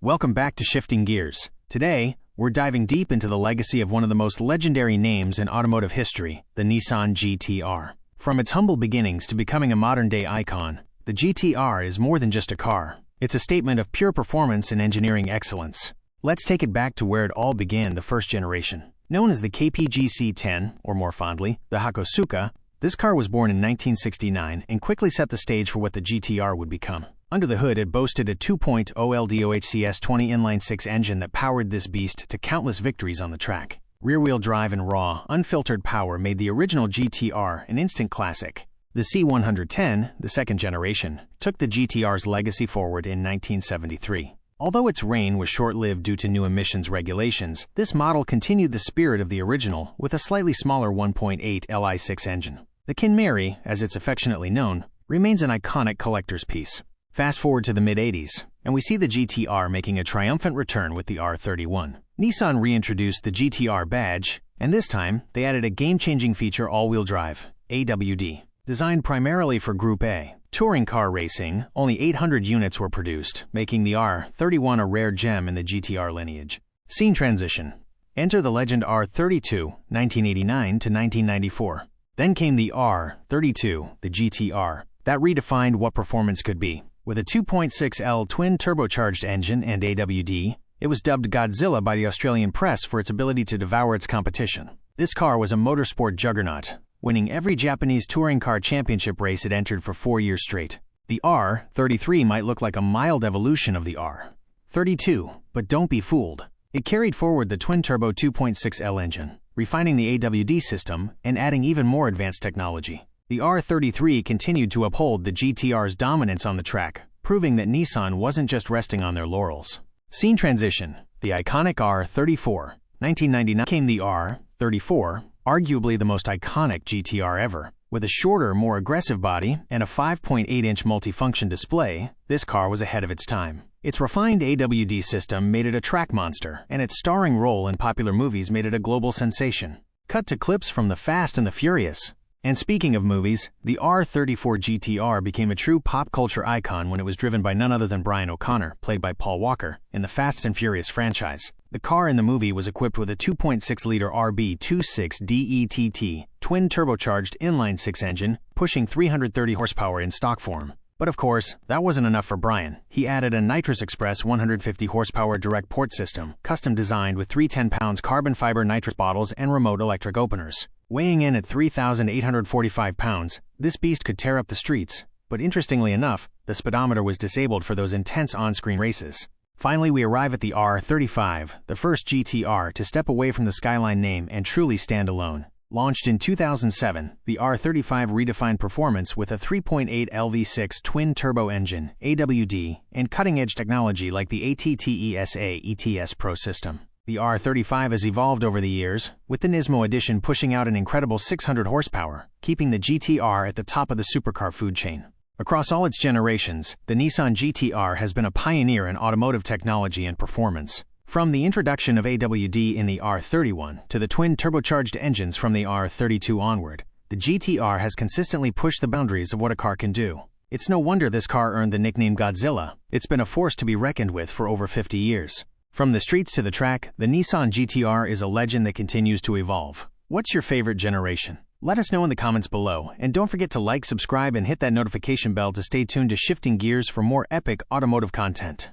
Welcome back to Shifting Gears. Today, we're diving deep into the legacy of one of the most legendary names in automotive history, the Nissan GT-R. From its humble beginnings to becoming a modern-day icon, the GT-R is more than just a car. It's a statement of pure performance and engineering excellence. Let's take it back to where it all began, the first generation. Known as the KPGC-10, or more fondly, the Hakosuka, this car was born in 1969 and quickly set the stage for what the GT-R would become. Under the hood, it boasted a 2.0 LDOHCS20 inline-6 engine that powered this beast to countless victories on the track. Rear-wheel drive and raw, unfiltered power made the original GT-R an instant classic. The C110, the second generation, took the GT-R's legacy forward in 1973. Although its reign was short-lived due to new emissions regulations, this model continued the spirit of the original with a slightly smaller 1.8 Li6 engine. The Kinmeri, as it's affectionately known, remains an iconic collector's piece. Fast forward to the mid-80s, and we see the GT-R making a triumphant return with the R31. Nissan reintroduced the GT-R badge, and this time, they added a game-changing feature, all-wheel drive, AWD. Designed primarily for Group A touring car racing, only 800 units were produced, making the R31 a rare gem in the GT-R lineage. Scene transition. Enter the legend R32, 1989 to 1994. Then came the R32, the GT-R. That redefined what performance could be. With a 2.6L twin-turbocharged engine and AWD, it was dubbed Godzilla by the Australian press for its ability to devour its competition. This car was a motorsport juggernaut, winning every Japanese touring car championship race it entered for 4 years straight. The R33 might look like a mild evolution of the R32, but don't be fooled. It carried forward the twin-turbo 2.6L engine, refining the AWD system and adding even more advanced technology. The R33 continued to uphold the GT-R's dominance on the track, proving that Nissan wasn't just resting on their laurels. Scene transition. The iconic R34. 1999 came the R34, arguably the most iconic GT-R ever. With a shorter, more aggressive body and a 5.8-inch multifunction display, this car was ahead of its time. Its refined AWD system made it a track monster, and its starring role in popular movies made it a global sensation. Cut to clips from The Fast and the Furious. And speaking of movies, the R34 GT-R became a true pop culture icon when it was driven by none other than Brian O'Connor, played by Paul Walker, in the Fast and Furious franchise. The car in the movie was equipped with a 2.6-liter RB26 DETT, twin-turbocharged inline-6 engine, pushing 330 horsepower in stock form. But of course, that wasn't enough for Brian. He added a Nitrous Express 150 horsepower direct port system, custom designed with 3 10-pound carbon fiber nitrous bottles and remote electric openers. Weighing in at 3,845 pounds, this beast could tear up the streets, but interestingly enough, the speedometer was disabled for those intense on-screen races. Finally, we arrive at the R35, the first GT-R to step away from the Skyline name and truly stand alone. Launched in 2007, the R35 redefined performance with a 3.8 LV6 twin-turbo engine, AWD, and cutting-edge technology like the ATTESA ETS Pro system. The R35 has evolved over the years, with the Nismo edition pushing out an incredible 600 horsepower, keeping the GT-R at the top of the supercar food chain. Across all its generations, the Nissan GT-R has been a pioneer in automotive technology and performance. From the introduction of AWD in the R31 to the twin-turbocharged engines from the R32 onward, the GT-R has consistently pushed the boundaries of what a car can do. It's no wonder this car earned the nickname Godzilla. It's been a force to be reckoned with for over 50 years. From the streets to the track, the Nissan GT-R is a legend that continues to evolve. What's your favorite generation? Let us know in the comments below, and don't forget to like, subscribe, and hit that notification bell to stay tuned to Shifting Gears for more epic automotive content.